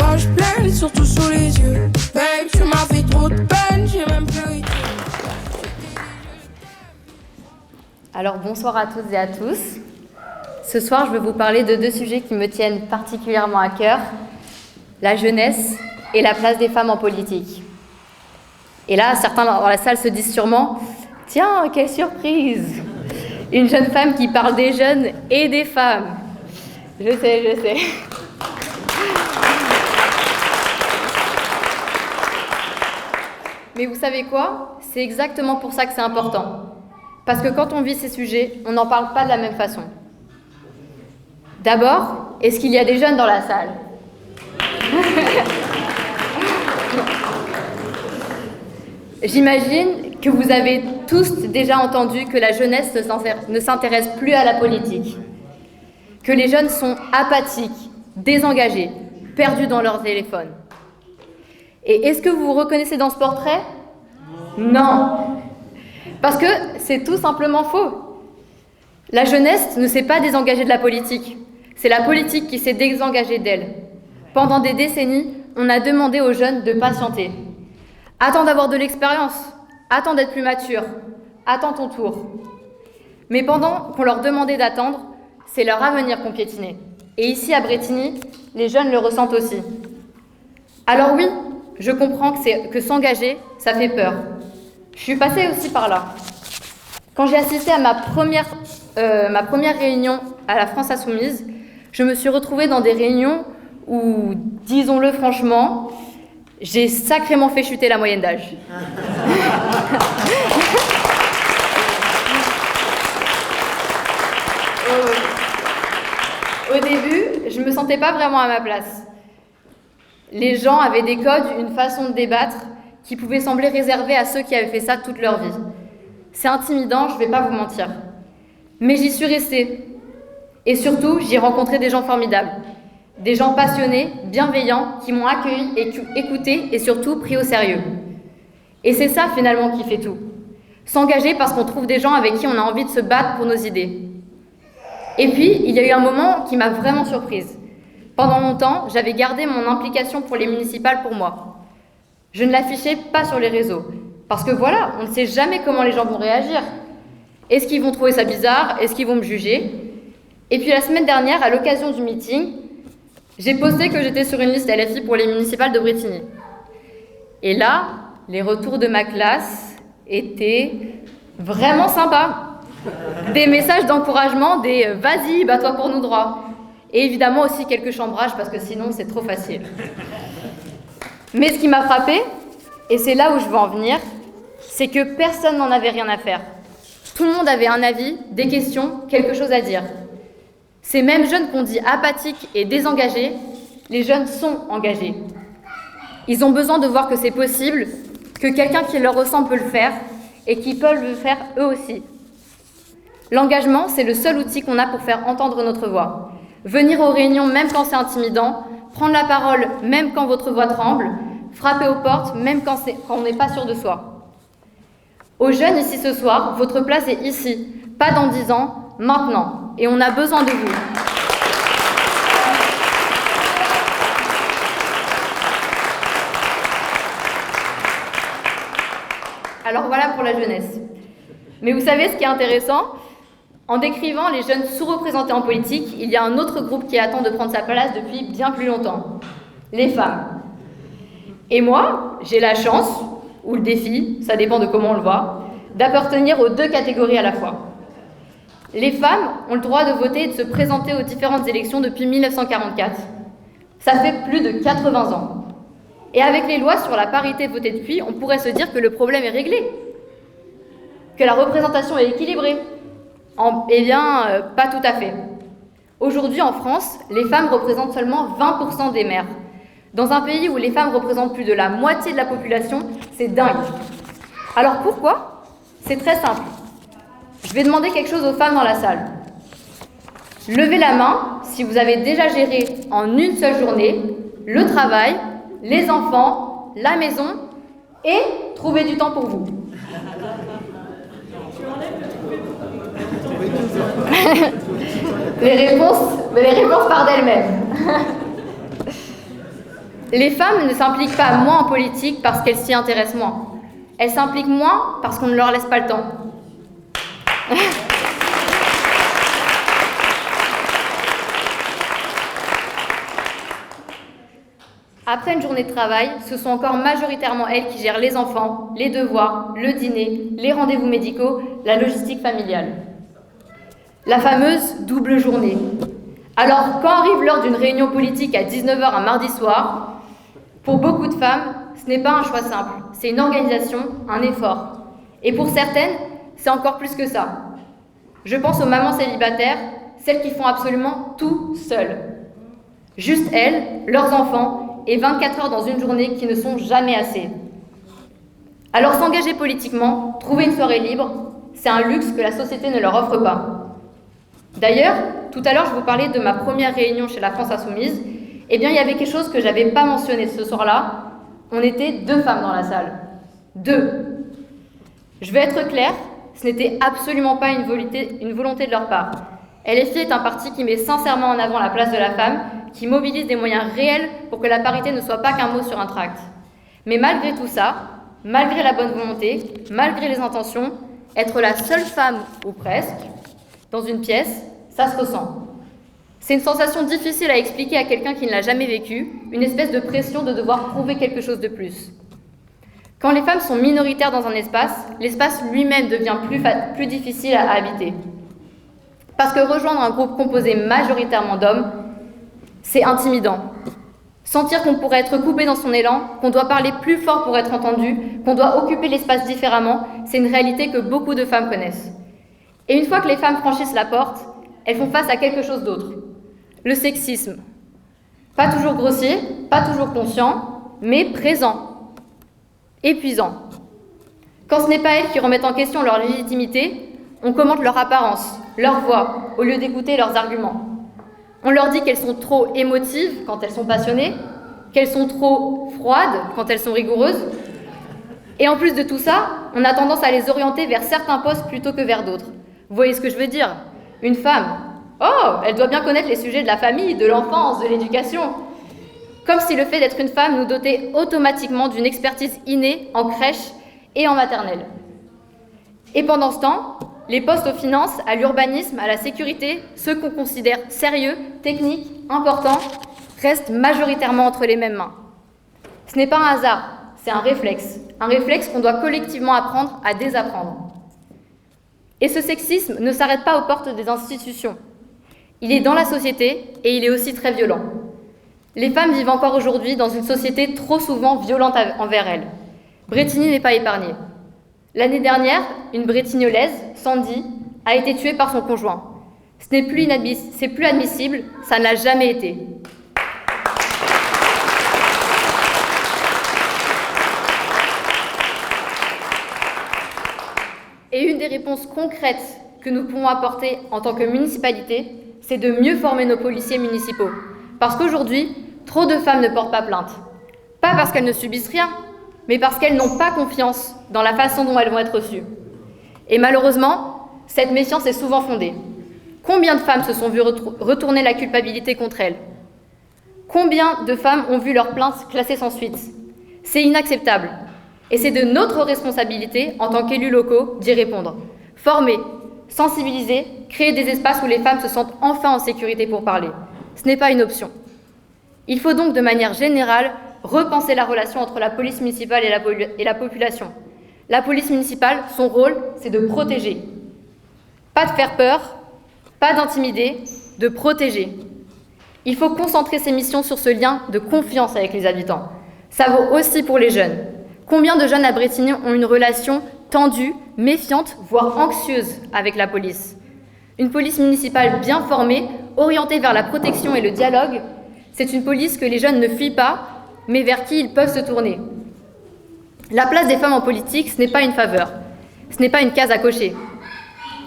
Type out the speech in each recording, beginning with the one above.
visage plein, surtout sous les yeux. Babe, tu m'as fait trop de peine, j'ai même pleuré. Alors bonsoir à toutes et à tous. Ce soir, je vais vous parler de deux sujets qui me tiennent particulièrement à cœur, la jeunesse et la place des femmes en politique. Et là, certains dans la salle se disent sûrement « Tiens, quelle surprise ! Une jeune femme qui parle des jeunes et des femmes !» Je sais. Mais vous savez quoi ? C'est exactement pour ça que c'est important. Parce que quand on vit ces sujets, on n'en parle pas de la même façon. D'abord, est-ce qu'il y a des jeunes dans la salle ? J'imagine que vous avez tous déjà entendu que la jeunesse ne s'intéresse plus à la politique, que les jeunes sont apathiques, désengagés, perdus dans leur téléphone. Et est-ce que vous vous reconnaissez dans ce portrait ? Non. Parce que c'est tout simplement faux. La jeunesse ne s'est pas désengagée de la politique. C'est la politique qui s'est désengagée d'elle. Pendant des décennies, on a demandé aux jeunes de patienter. Attends d'avoir de l'expérience. Attends d'être plus mature. Attends ton tour. Mais pendant qu'on leur demandait d'attendre, c'est leur avenir qu'on piétinait. Et ici, à Brétigny, les jeunes le ressentent aussi. Alors oui, je comprends que s'engager, ça fait peur. Je suis passée aussi par là. Quand j'ai assisté à ma première réunion à la France Insoumise, je me suis retrouvée dans des réunions où, disons-le franchement, j'ai sacrément fait chuter la moyenne d'âge. Au début, je ne me sentais pas vraiment à ma place. Les gens avaient des codes, une façon de débattre qui pouvait sembler réservée à ceux qui avaient fait ça toute leur vie. C'est intimidant, je ne vais pas vous mentir. Mais j'y suis restée. Et surtout, j'y ai rencontré des gens formidables. Des gens passionnés, bienveillants, qui m'ont accueilli, écouté et surtout pris au sérieux. Et c'est ça finalement qui fait tout. S'engager parce qu'on trouve des gens avec qui on a envie de se battre pour nos idées. Et puis, il y a eu un moment qui m'a vraiment surprise. Pendant longtemps, j'avais gardé mon implication pour les municipales pour moi. Je ne l'affichais pas sur les réseaux. Parce que voilà, on ne sait jamais comment les gens vont réagir. Est-ce qu'ils vont trouver ça bizarre ? Est-ce qu'ils vont me juger ? Et puis la semaine dernière, à l'occasion du meeting, j'ai posté que j'étais sur une liste LFI pour les municipales de Brétigny. Et là, les retours de ma classe étaient vraiment sympas. Des messages d'encouragement, des « vas-y, bats-toi pour nous droits ». Et évidemment aussi quelques chambrages parce que sinon c'est trop facile. Mais ce qui m'a frappée, et c'est là où je veux en venir, c'est que personne n'en avait rien à faire. Tout le monde avait un avis, des questions, quelque chose à dire. Ces mêmes jeunes qu'on dit apathiques et désengagés, les jeunes sont engagés. Ils ont besoin de voir que c'est possible, que quelqu'un qui leur ressemble peut le faire et qu'ils peuvent le faire eux aussi. L'engagement, c'est le seul outil qu'on a pour faire entendre notre voix. Venir aux réunions même quand c'est intimidant, prendre la parole même quand votre voix tremble, frapper aux portes même quand on n'est pas sûr de soi. Aux jeunes ici ce soir, votre place est ici, pas dans 10 ans, maintenant. Et on a besoin de vous. Alors voilà pour la jeunesse. Mais vous savez ce qui est intéressant ? En décrivant les jeunes sous-représentés en politique, il y a un autre groupe qui attend de prendre sa place depuis bien plus longtemps. Les femmes. Et moi, j'ai la chance, ou le défi, ça dépend de comment on le voit, d'appartenir aux deux catégories à la fois. Les femmes ont le droit de voter et de se présenter aux différentes élections depuis 1944. Ça fait plus de 80 ans. Et avec les lois sur la parité votées depuis, on pourrait se dire que le problème est réglé, que la représentation est équilibrée. Eh bien, pas tout à fait. Aujourd'hui, en France, les femmes représentent seulement 20% des maires. Dans un pays où les femmes représentent plus de la moitié de la population, c'est dingue. Alors pourquoi ? C'est très simple. Je vais demander quelque chose aux femmes dans la salle. Levez la main si vous avez déjà géré en une seule journée le travail, les enfants, la maison et trouver du temps pour vous. les réponses partent d'elles-mêmes. Les femmes ne s'impliquent pas moins en politique parce qu'elles s'y intéressent moins. Elles s'impliquent moins parce qu'on ne leur laisse pas le temps. Après une journée de travail, ce sont encore majoritairement elles qui gèrent les enfants, les devoirs, le dîner, les rendez-vous médicaux, la logistique familiale. La fameuse double journée. Alors, quand arrive l'heure d'une réunion politique à 19h un mardi soir, pour beaucoup de femmes, ce n'est pas un choix simple, c'est une organisation, un effort. Et pour certaines, c'est encore plus que ça. Je pense aux mamans célibataires, celles qui font absolument tout seules. Juste elles, leurs enfants, et 24 heures dans une journée qui ne sont jamais assez. Alors s'engager politiquement, trouver une soirée libre, c'est un luxe que la société ne leur offre pas. D'ailleurs, tout à l'heure, je vous parlais de ma première réunion chez la France Insoumise. Eh bien, il y avait quelque chose que je n'avais pas mentionné ce soir-là. On était 2 femmes dans la salle. 2. Je vais être claire, ce n'était absolument pas une volonté de leur part. LFI est un parti qui met sincèrement en avant la place de la femme, qui mobilise des moyens réels pour que la parité ne soit pas qu'un mot sur un tract. Mais malgré tout ça, malgré la bonne volonté, malgré les intentions, être la seule femme, ou presque, dans une pièce, ça se ressent. C'est une sensation difficile à expliquer à quelqu'un qui ne l'a jamais vécu, une espèce de pression de devoir prouver quelque chose de plus. Quand les femmes sont minoritaires dans un espace, l'espace lui-même devient plus difficile à habiter. Parce que rejoindre un groupe composé majoritairement d'hommes, c'est intimidant. Sentir qu'on pourrait être coupé dans son élan, qu'on doit parler plus fort pour être entendu, qu'on doit occuper l'espace différemment, c'est une réalité que beaucoup de femmes connaissent. Et une fois que les femmes franchissent la porte, elles font face à quelque chose d'autre. Le sexisme. Pas toujours grossier, pas toujours conscient, mais présent. Épuisant. Quand ce n'est pas elles qui remettent en question leur légitimité, on commente leur apparence, leur voix, au lieu d'écouter leurs arguments. On leur dit qu'elles sont trop émotives quand elles sont passionnées, qu'elles sont trop froides quand elles sont rigoureuses. Et en plus de tout ça, on a tendance à les orienter vers certains postes plutôt que vers d'autres. Vous voyez ce que je veux dire? Une femme, oh, elle doit bien connaître les sujets de la famille, de l'enfance, de l'éducation. Comme si le fait d'être une femme nous dotait automatiquement d'une expertise innée en crèche et en maternelle. Et pendant ce temps, les postes aux finances, à l'urbanisme, à la sécurité, ceux qu'on considère sérieux, techniques, importants, restent majoritairement entre les mêmes mains. Ce n'est pas un hasard, c'est un réflexe qu'on doit collectivement apprendre à désapprendre. Et ce sexisme ne s'arrête pas aux portes des institutions. Il est dans la société et il est aussi très violent. Les femmes vivent encore aujourd'hui dans une société trop souvent violente envers elles. Brétigny n'est pas épargnée. L'année dernière, une Bretignolaise, Sandy, a été tuée par son conjoint. C'est plus admissible, ça ne l'a jamais été. Et une des réponses concrètes que nous pouvons apporter en tant que municipalité, c'est de mieux former nos policiers municipaux. Parce qu'aujourd'hui, trop de femmes ne portent pas plainte. Pas parce qu'elles ne subissent rien, mais parce qu'elles n'ont pas confiance dans la façon dont elles vont être reçues. Et malheureusement, cette méfiance est souvent fondée. Combien de femmes se sont vues retourner la culpabilité contre elles? Combien de femmes ont vu leurs plaintes classées sans suite? C'est inacceptable. Et c'est de notre responsabilité, en tant qu'élus locaux, d'y répondre. Former, sensibiliser, créer des espaces où les femmes se sentent enfin en sécurité pour parler. Ce n'est pas une option. Il faut donc, de manière générale, repenser la relation entre la police municipale et la population. La police municipale, son rôle, c'est de protéger. Pas de faire peur, pas d'intimider, de protéger. Il faut concentrer ses missions sur ce lien de confiance avec les habitants. Ça vaut aussi pour les jeunes. Combien de jeunes à Brétigny ont une relation tendue, méfiante, voire anxieuse avec la police? Une police municipale bien formée, orientée vers la protection et le dialogue, c'est une police que les jeunes ne fuient pas, mais vers qui ils peuvent se tourner. La place des femmes en politique, ce n'est pas une faveur, ce n'est pas une case à cocher.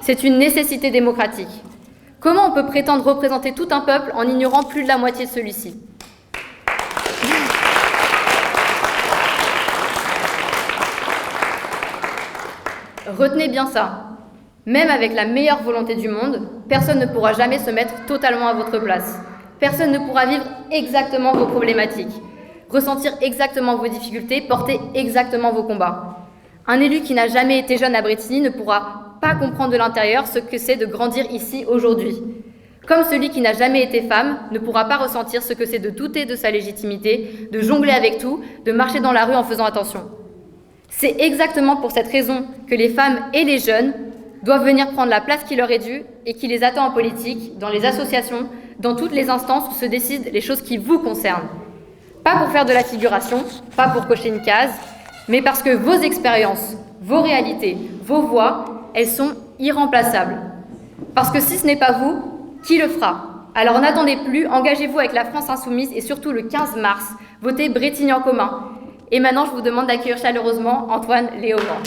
C'est une nécessité démocratique. Comment on peut prétendre représenter tout un peuple en ignorant plus de la moitié de celui-ci? Retenez bien ça. Même avec la meilleure volonté du monde, personne ne pourra jamais se mettre totalement à votre place. Personne ne pourra vivre exactement vos problématiques. ressentir exactement vos difficultés, porter exactement vos combats. Un élu qui n'a jamais été jeune à Brétigny ne pourra pas comprendre de l'intérieur ce que c'est de grandir ici aujourd'hui. Comme celui qui n'a jamais été femme ne pourra pas ressentir ce que c'est de douter de sa légitimité, de jongler avec tout, de marcher dans la rue en faisant attention. C'est exactement pour cette raison que les femmes et les jeunes doivent venir prendre la place qui leur est due et qui les attend en politique, dans les associations, dans toutes les instances où se décident les choses qui vous concernent. Pas pour faire de la figuration, pas pour cocher une case, mais parce que vos expériences, vos réalités, vos voix, elles sont irremplaçables. Parce que si ce n'est pas vous, qui le fera? Alors n'attendez plus, engagez-vous avec la France Insoumise et surtout le 15 mars, votez Brétigny en commun. Et maintenant, je vous demande d'accueillir chaleureusement Antoine Léaumont.